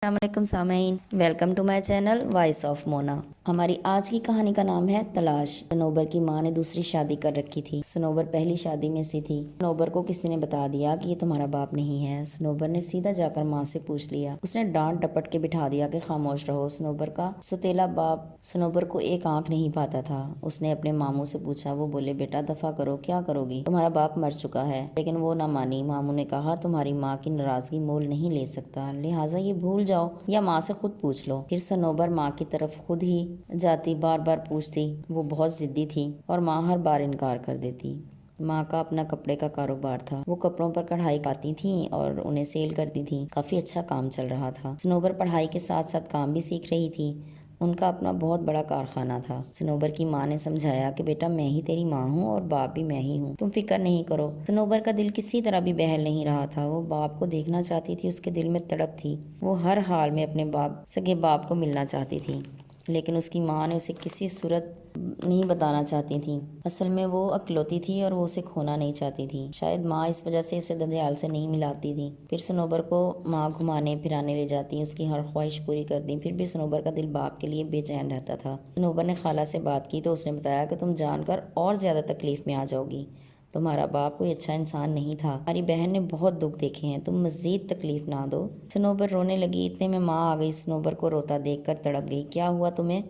السلام علیکم سامعین، welcome to my channel voice of Mona. ہماری آج کی کہانی کا نام ہے تلاش۔ صنوبر کی ماں نے دوسری شادی کر رکھی تھی۔ صنوبر پہلی شادی میں سے تھی۔ صنوبر کو کسی نے بتا دیا کہ یہ تمہارا باپ نہیں ہے۔ صنوبر نے سیدھا جا کر ماں سے پوچھ لیا۔ اس نے ڈانٹ ڈپٹ کے بٹھا دیا کہ خاموش رہو۔ صنوبر کا سوتیلا باپ صنوبر کو ایک آنکھ نہیں پاتا تھا۔ اس نے اپنے ماموں سے پوچھا۔ وہ بولے، بیٹا دفع کرو، کیا کرو گی؟ تمہارا باپ مر چکا ہے۔ لیکن وہ نہ مانی۔ ماموں نے کہا، تمہاری ماں کی ناراضگی مول نہیں لے سکتا، لہٰذا یہ بھول جاؤ یا ماں سے خود پوچھ لو۔ پھر صنوبر ماں کی طرف خود ہی جاتی، بار بار پوچھتی۔ وہ بہت ضدی تھی اور ماں ہر بار انکار کر دیتی۔ ماں کا اپنا کپڑے کا کاروبار تھا۔ وہ کپڑوں پر کڑھائی کرتی تھیں اور انہیں سیل کرتی تھیں۔ کافی اچھا کام چل رہا تھا۔ صنوبر پڑھائی کے ساتھ ساتھ کام بھی سیکھ رہی تھی۔ ان کا اپنا بہت بڑا کارخانہ تھا۔ صنوبر کی ماں نے سمجھایا کہ بیٹا میں ہی تیری ماں ہوں اور باپ بھی میں ہی ہوں، تم فکر نہیں کرو۔ صنوبر کا دل کسی طرح بھی بہل نہیں رہا تھا۔ وہ باپ کو دیکھنا چاہتی تھی، اس کے دل میں تڑپ تھی۔ وہ ہر حال میں اپنے سگے باپ کو ملنا چاہتی تھی، لیکن اس کی ماں نے اسے کسی صورت نہیں بتانا چاہتی تھی۔ اصل میں وہ اکلوتی تھی اور وہ اسے کھونا نہیں چاہتی تھی۔ شاید ماں اس وجہ سے اسے ددیال سے نہیں ملاتی تھی۔ پھر صنوبر کو ماں گھمانے پھرانے لے جاتی، اس کی ہر خواہش پوری کرتی۔ پھر بھی صنوبر کا دل باپ کے لیے بے چین رہتا تھا۔ صنوبر نے خالہ سے بات کی تو اس نے بتایا کہ تم جان کر اور زیادہ تکلیف میں آ جاؤ گی۔ تمہارا باپ کوئی اچھا انسان نہیں تھا۔ ہماری بہن نے بہت دکھ دیکھے ہیں، تم مزید تکلیف نہ دو۔ صنوبر رونے لگی۔ اتنے میں ماں آ گئی۔ صنوبر کو روتا دیکھ کر تڑپ گئی۔ کیا ہوا تمہیں؟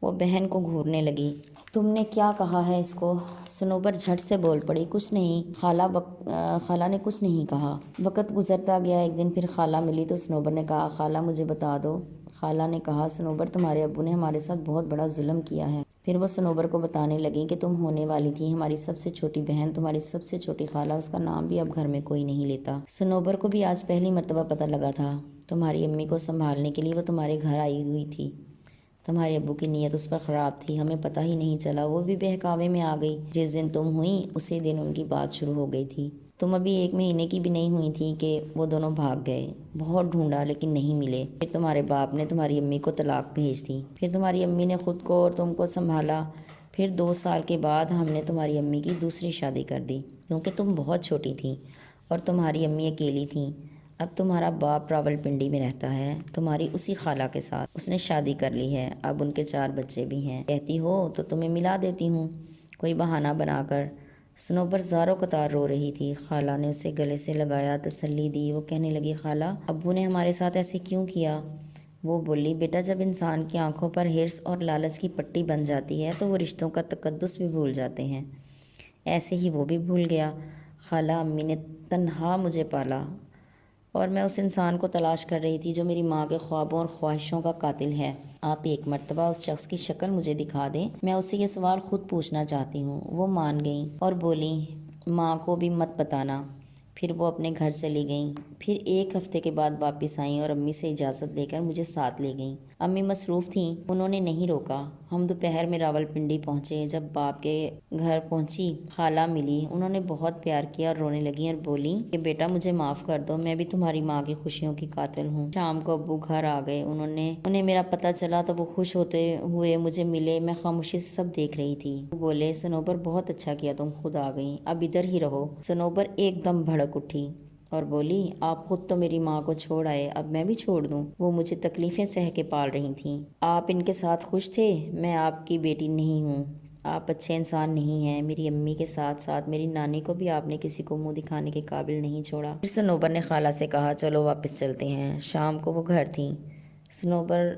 وہ بہن کو گھورنے لگی۔ تم نے کیا کہا ہے اس کو؟ صنوبر جھٹ سے بول پڑی، کچھ نہیں خالہ نے کچھ نہیں کہا۔ وقت گزرتا گیا۔ ایک دن پھر خالہ ملی تو صنوبر نے کہا، خالہ مجھے بتا دو۔ خالہ نے کہا، صنوبر تمہارے ابو نے ہمارے ساتھ بہت بڑا ظلم کیا ہے۔ پھر وہ صنوبر کو بتانے لگی کہ تم ہونے والی تھی ہماری سب سے چھوٹی بہن، تمہاری سب سے چھوٹی خالہ، اس کا نام بھی اب گھر میں کوئی نہیں لیتا۔ صنوبر کو بھی آج پہلی مرتبہ پتہ لگا تھا۔ تمہاری امی کو سنبھالنے کے لیے وہ تمہارے گھر آئی ہوئی تھی۔ تمہارے ابو کی نیت اس پر خراب تھی، ہمیں پتہ ہی نہیں چلا۔ وہ بھی بہکاوے میں آ گئی۔ جس دن تم ہوئی اسی دن ان کی بات شروع ہو گئی تھی۔ تم ابھی 1 مہینے کی بھی نہیں ہوئی تھی کہ وہ دونوں بھاگ گئے۔ بہت ڈھونڈا لیکن نہیں ملے۔ پھر تمہارے باپ نے تمہاری امی کو طلاق بھیج دی۔ پھر تمہاری امی نے خود کو اور تم کو سنبھالا۔ پھر 2 سال کے بعد ہم نے تمہاری امی کی دوسری شادی کر دی، کیونکہ تم بہت چھوٹی تھی اور تمہاری امی اکیلی تھیں۔ اب تمہارا باپ راولپنڈی میں رہتا ہے، تمہاری اسی خالہ کے ساتھ۔ اس نے شادی کر لی ہے، اب ان کے 4 بچے بھی ہیں۔ کہتی ہو تو تمہیں ملا دیتی ہوں، کوئی بہانہ بنا کر۔ صنوبر زاروں قطار رو رہی تھی۔ خالہ نے اسے گلے سے لگایا، تسلی دی۔ وہ کہنے لگی، خالہ ابو نے ہمارے ساتھ ایسے کیوں کیا؟ وہ بولی، بیٹا جب انسان کی آنکھوں پر ہرس اور لالچ کی پٹی بن جاتی ہے تو وہ رشتوں کا تقدس بھی بھول جاتے ہیں۔ ایسے ہی وہ بھی بھول گیا۔ خالہ امی نے تنہا مجھے پالا اور میں اس انسان کو تلاش کر رہی تھی جو میری ماں کے خوابوں اور خواہشوں کا قاتل ہے۔ آپ ایک مرتبہ اس شخص کی شکل مجھے دکھا دیں، میں اس سے یہ سوال خود پوچھنا چاہتی ہوں۔ وہ مان گئیں اور بولیں، ماں کو بھی مت بتانا۔ پھر وہ اپنے گھر چلی گئیں۔ پھر 1 ہفتے کے بعد واپس آئیں اور امی سے اجازت لے کر مجھے ساتھ لے گئیں۔ امی مصروف تھیں، انہوں نے نہیں روکا۔ ہم دوپہر میں راولپنڈی پہنچے۔ جب باپ کے گھر پہنچی، خالہ ملی۔ انہوں نے بہت پیار کیا اور رونے لگی اور بولی کہ بیٹا مجھے معاف کر دو، میں بھی تمہاری ماں کی خوشیوں کی قاتل ہوں۔ شام کو ابو گھر آ گئے۔ انہیں میرا پتہ چلا تو وہ خوش ہوتے ہوئے مجھے ملے۔ میں خاموشی سے سب دیکھ رہی تھی۔ وہ بولے، صنوبر بہت اچھا کیا تم خود آ گئیں، اب ادھر ہی رہو۔ صنوبر ایک دم بھڑک اٹھی اور بولی، آپ خود تو میری ماں کو چھوڑ آئے، اب میں بھی چھوڑ دوں؟ وہ مجھے تکلیفیں سہ کے پال رہی تھیں۔ آپ ان کے ساتھ خوش تھے، میں آپ کی بیٹی نہیں ہوں، آپ اچھے انسان نہیں ہیں۔ میری امی کے ساتھ ساتھ میری نانی کو بھی آپ نے کسی کو منہ دکھانے کے قابل نہیں چھوڑا۔ پھر صنوبر نے خالہ سے کہا، چلو واپس چلتے ہیں۔ شام کو وہ گھر تھیں۔ صنوبر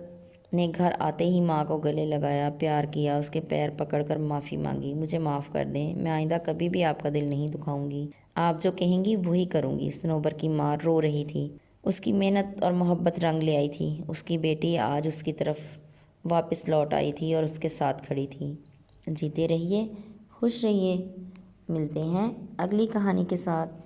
نے گھر آتے ہی ماں کو گلے لگایا، پیار کیا، اس کے پیر پکڑ کر معافی مانگی۔ مجھے معاف کر دیں، میں آئندہ کبھی بھی آپ کا دل نہیں دکھاؤں گی، آپ جو کہیں گی وہی کروں گی۔ صنوبر کی ماں رو رہی تھی۔ اس کی محنت اور محبت رنگ لے آئی تھی۔ اس کی بیٹی آج اس کی طرف واپس لوٹ آئی تھی اور اس کے ساتھ کھڑی تھی۔ جیتے رہیے، خوش رہیے۔ ملتے ہیں اگلی کہانی کے ساتھ۔